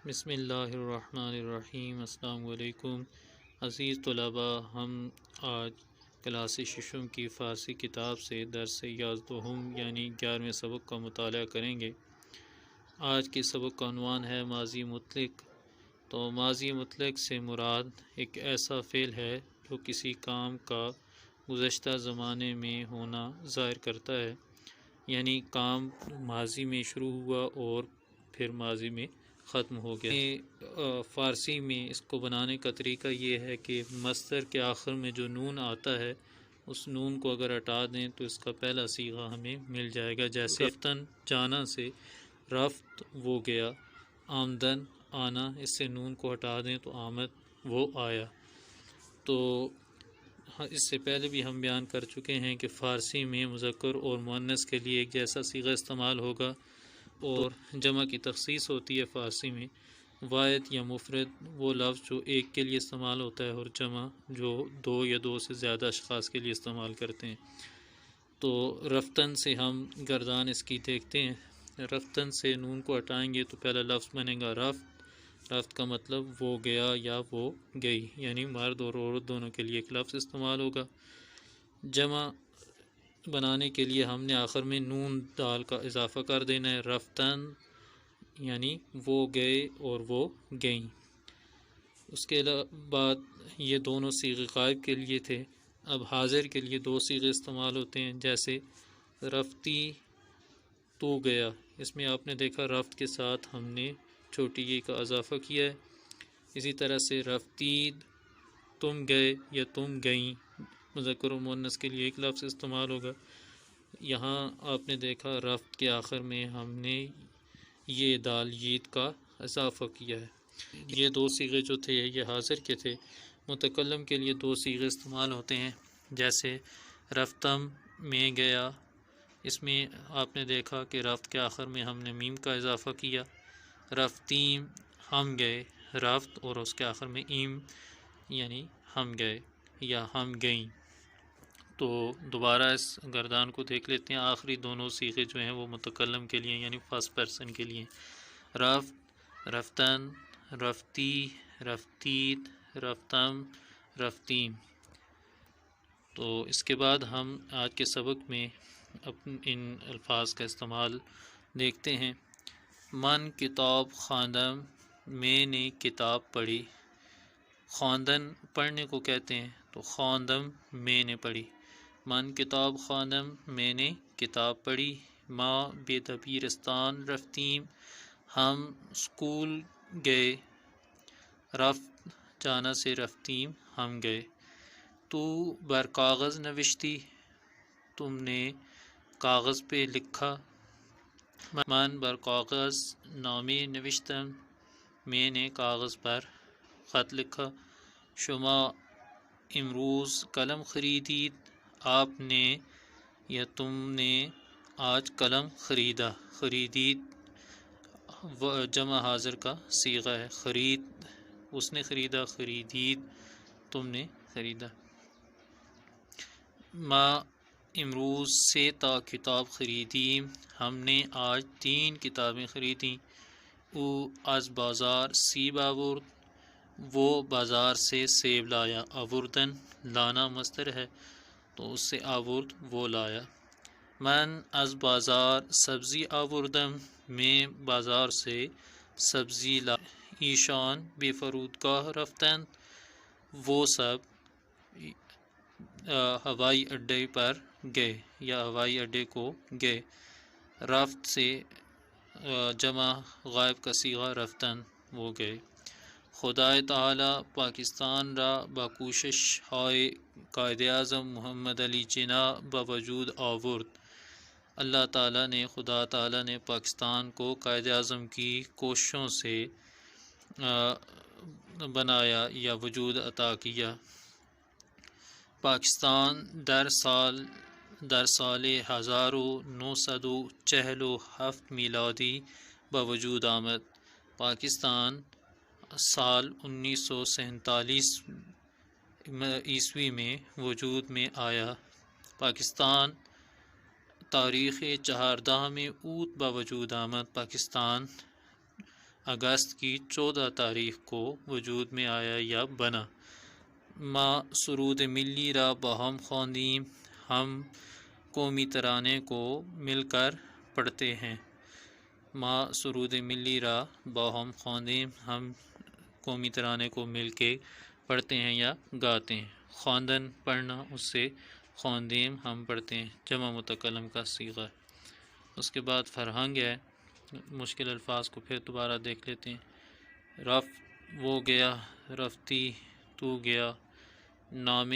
بسم اللہ الرحمن الرحیم۔ السلام علیکم عزیز طلباء، ہم آج کلاس ششم کی فارسی کتاب سے درس یازدہم یعنی 11ویں سبق کا مطالعہ کریں گے۔ آج کے سبق کا عنوان ہے ماضی مطلق۔ تو ماضی مطلق سے مراد ایک ایسا فعل ہے جو کسی کام کا گزشتہ زمانے میں ہونا ظاہر کرتا ہے، یعنی کام ماضی میں شروع ہوا اور پھر ماضی میں ختم ہو گیا۔ فارسی میں اس کو بنانے کا طریقہ یہ ہے کہ مصدر کے آخر میں جو نون آتا ہے اس نون کو اگر ہٹا دیں تو اس کا پہلا صیغہ ہمیں مل جائے گا، جیسے رفتن جانا سے رفت وہ گیا، آمدن آنا، اس سے نون کو ہٹا دیں تو آمد وہ آیا۔ تو اس سے پہلے بھی ہم بیان کر چکے ہیں کہ فارسی میں مذکر اور مؤنث کے لیے ایک جیسا صیغہ استعمال ہوگا اور جمع کی تخصیص ہوتی ہے۔ فارسی میں واحد یا مفرد وہ لفظ جو ایک کے لیے استعمال ہوتا ہے اور جمع جو دو یا دو سے زیادہ اشخاص کے لیے استعمال کرتے ہیں۔ تو رفتن سے ہم گردان اس کی دیکھتے ہیں۔ رفتن سے نون کو ہٹائیں گے تو پہلا لفظ بنے گا رفت۔ رفت کا مطلب وہ گیا یا وہ گئی، یعنی مرد اور عورت دونوں کے لیے ایک لفظ استعمال ہوگا۔ جمع بنانے کے لیے ہم نے آخر میں نون دال کا اضافہ کر دینا ہے، رفتن یعنی وہ گئے اور وہ گئیں۔ اس کے بعد یہ دونوں صیغے غائب کے لیے تھے، اب حاضر کے لیے دو صیغے استعمال ہوتے ہیں، جیسے رفتی تو گیا، اس میں آپ نے دیکھا رفت کے ساتھ ہم نے چھوٹی یہ کا اضافہ کیا ہے۔ اسی طرح سے رفتید تم گئے یا تم گئیں، مذکر و مؤنث کے لیے ایک لفظ استعمال ہوگا۔ یہاں آپ نے دیکھا رفت کے آخر میں ہم نے یہ دال یید کا اضافہ کیا ہے۔ یہ دو صیغے جو تھے یہ حاضر کے تھے۔ متکلم کے لیے دو صیغے استعمال ہوتے ہیں، جیسے رفتم میں گیا، اس میں آپ نے دیکھا کہ رفت کے آخر میں ہم نے میم کا اضافہ کیا۔ رفتیم ہم گئے، رفت اور اس کے آخر میں ایم یعنی ہم گئے یا ہم گئیں۔ تو دوبارہ اس گردان کو دیکھ لیتے ہیں۔ آخری دونوں صیغے جو ہیں وہ متکلم کے لیے یعنی فرسٹ پرسن کے لیے، رفت، رفتن، رفتی، رفتید، رفتم، رفتیم۔ تو اس کے بعد ہم آج کے سبق میں ان الفاظ کا استعمال دیکھتے ہیں۔ من کتاب خواندم، میں نے کتاب پڑھی۔ خواندن پڑھنے کو کہتے ہیں، تو خواندم میں نے پڑھی۔ من کتاب خواندم، میں نے کتاب پڑھی۔ ما بے دبیرستان رفتیم، ہم اسکول گئے۔ رفت جانا سے رفتیم ہم گئے۔ تو بر کاغذ نوشتی، تم نے کاغذ پہ لکھا۔ من بر کاغذ نامه نوشتم، میں نے کاغذ پر خط لکھا۔ شما امروز قلم خریدید، آپ نے یا تم نے آج قلم خریدا۔ خریدید جمع حاضر کا صیغہ ہے، خرید اس نے خریدا، خریدید تم نے خریدا۔ ما امروز سے تا کتاب خریدیم، ہم نے آج 3 کتابیں خریدیں۔ او از بازار سیب آورد، وہ بازار سے سیب لایا۔ آوردن لانا مصدر ہے تو اس سے آورد وہ لایا۔ من از بازار سبزی آوردم، میں بازار سے سبزی لایا۔ ایشان بے فرودگاہ رفتند، وہ سب ہوائی اڈے پر گئے یا ہوائی اڈے کو گئے۔ رفت سے جمع غائب کا صیغہ رفتن وہ گئے۔ خدائے تعالی پاکستان را با کوشش ہائے قائد اعظم محمد علی جناح باوجود آورد، اللہ تعالیٰ نے، خدا تعالیٰ نے پاکستان کو قائد اعظم کی کوششوں سے بنایا یا وجود عطا کیا۔ پاکستان در سال 1947 میلادی بوجود آمد، پاکستان سال 1947 عیسوی میں وجود میں آیا۔ پاکستان تاریخ 14 میں اوت بوجود آمد، پاکستان اگست کی 14 تاریخ کو وجود میں آیا یا بنا۔ ما سرود ملی را باہم خواندیم، ہم قومی ترانے کو مل کر پڑھتے ہیں۔ ما سرود ملی را باہم خواندیم، ہم قومی ترانے کو مل کے پڑھتے ہیں یا گاتے ہیں۔ خواندن پڑھنا، اس سے خواندیم ہم پڑھتے ہیں، جمع متکلم کا صیغہ۔ اس کے بعد فرہنگ ہے، مشکل الفاظ کو پھر دوبارہ دیکھ لیتے ہیں۔ رف وہ گیا، رفتی تو گیا، نام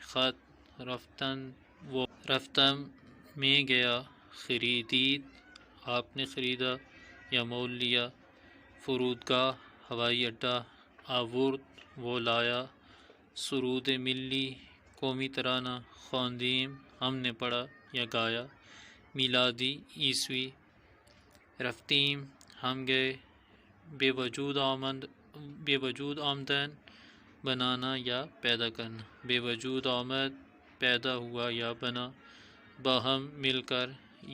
خط رفتن وہ رفتم میں گیا، خریدید آپ نے خریدا یا مول لیا، فرودگاہ ہوائی اڈہ، آورد وہ لایا، سرود ملی قومی ترانہ، خواندیم ہم نے پڑھا یا گایا، میلادی عیسوی، رفتیم ہم گئے، بے وجود آمدن بنانا یا پیدا کرنا، بے وجود آمد پیدا ہوا یا بنا، باہم مل کر،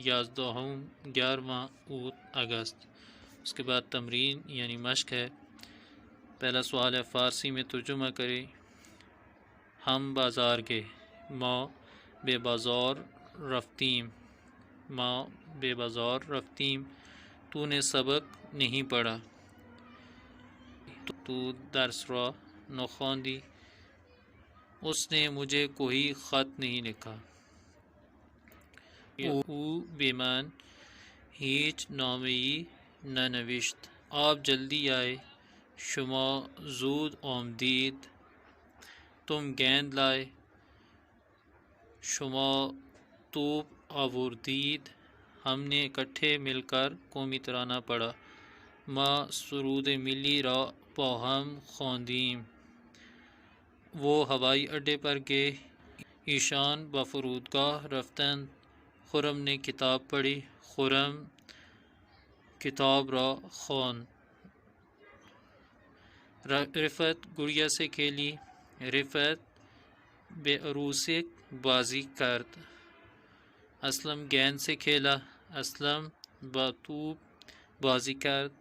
یازدہم 11واں اوت اگست۔ اس کے بعد تمرین یعنی مشق ہے۔ پہلا سوال ہے، فارسی میں ترجمہ کریں۔ ہم بازار گئے، ما بے بازار رفتیم، ما بے بازار رفتیم، تو نے سبق نہیں پڑھا، تو درس را نخواندی، اس نے مجھے کوئی خط نہیں لکھا، او بے من هیچ نامه‌ای ننوشت، آپ جلدی آئے، شما زود آمدید، تم گیند لائے، شما توپ آوردید، ہم نے اکٹھے مل کر قومی ترانہ پڑھا، ما سرود ملی را باہم خواندیم، وہ ہوائی اڈے پر گئے، ایشان با فرودگاہ رفتند، خرم نے کتاب پڑھی، خرم کتاب را خواند، رفت گڑیا سے کھیلی، رفت بے عروسک بازی کرد، اسلم گیند سے کھیلا، اسلم با توپ بازی کرد،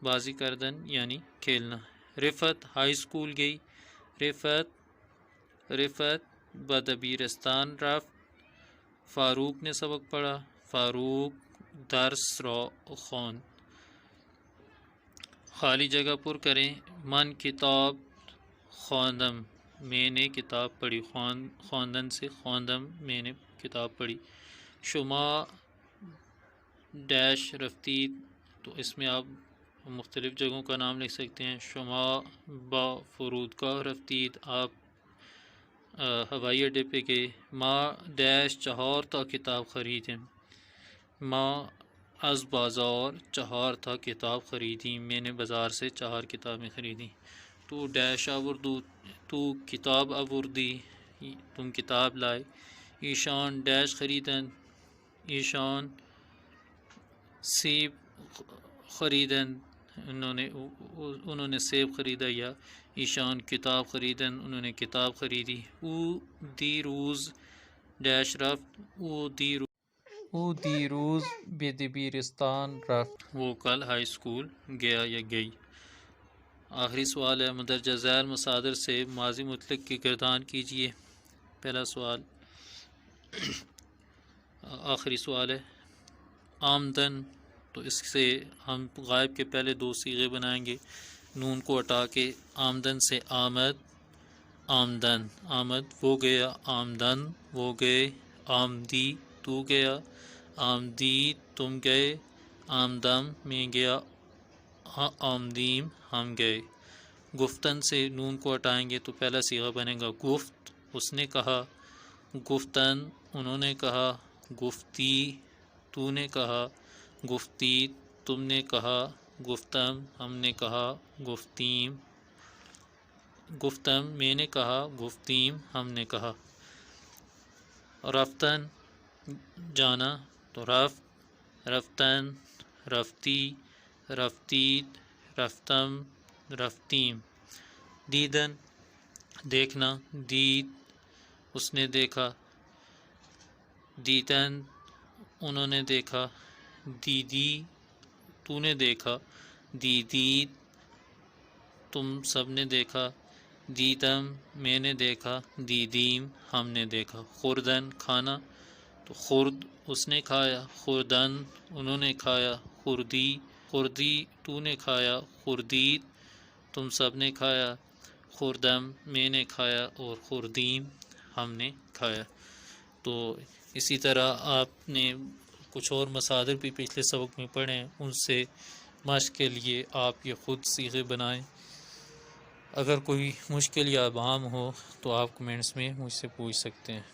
بازی کردن یعنی کھیلنا، رفت ہائی اسکول گئی، رفت با دبیرستان رفت، فاروق نے سبق پڑھا، فاروق درس را خواند۔ خالی جگہ پر کریں۔ من کتاب خواندم، میں نے کتاب پڑھی، خواندن سے خواندم میں نے کتاب پڑھی، شما ڈیش رفتید، تو اس میں آپ مختلف جگہوں کا نام لکھ سکتے ہیں، شما با فرودگاہ رفتید، آپ ہوائی اڈے پہ گئے، ما ڈیش 4 تا کتاب خریدیم، ما از بازار 4 تا کتاب خریدی، میں نے بازار سے 4 کتابیں خریدیں، تو ڈیش آوردو، تو کتاب آوردی، تم کتاب لائے، ایشان ڈیش خریدن، ایشان سیب خریدن، انہوں نے سیب خریدا، یا ایشان کتاب خریدن، انہوں نے کتاب خریدی، او دی روز ڈیش رفت، او دی روز بے دبیرستان رفت، وہ کل ہائی اسکول گیا یا گئی۔ آخری سوال ہے، مندرجہ ذیل مصادر سے ماضی مطلق کی گردان کیجیے۔ پہلا سوال، آخری سوال ہے، آمدن، تو اس سے ہم غائب کے پہلے 2 صیغے بنائیں گے، نون کو ہٹا کے، آمدن سے آمد، آمدن، آمد وہ گیا، آمدن وہ گئے، آمدی تو گیا، آمدید تم گئے، آمدم میں گیا، آمدیم ہم گئے۔ گفتن سے نون کو ہٹائیں گے تو پہلا صیغہ بنے گا گفت، اس نے کہا، گفتن انہوں نے کہا، گفتی تو نے کہا، گفتی تم نے کہا، گفتم ہم نے کہا، گفتیم گفتم میں نے کہا، گفتیم ہم نے کہا۔ رفتن جانا، تو رفت، رفتن، رفتی، رفتید، رفتم، رفتیم۔ دیدن دیکھنا، دید اس نے دیکھا، دیدن انہوں نے دیکھا، دیدی تو نے دیکھا، دیدید تم سب نے دیکھا، دیدم میں نے دیکھا، دیدیم ہم نے دیکھا۔ خوردن کھانا، تو خورد اس نے کھایا، خوردن انہوں نے کھایا، خوردی خوردی تو نے کھایا، خوردید تم سب نے کھایا، خوردم میں نے کھایا، اور خوردیم ہم نے کھایا۔ تو اسی طرح آپ نے کچھ اور مصادر بھی پچھلے سبق میں پڑھے ہیں، ان سے مشق کے لیے آپ یہ خود صیغے بنائیں۔ اگر کوئی مشکل یا ابہام ہو تو آپ کمنٹس میں مجھ سے پوچھ سکتے ہیں۔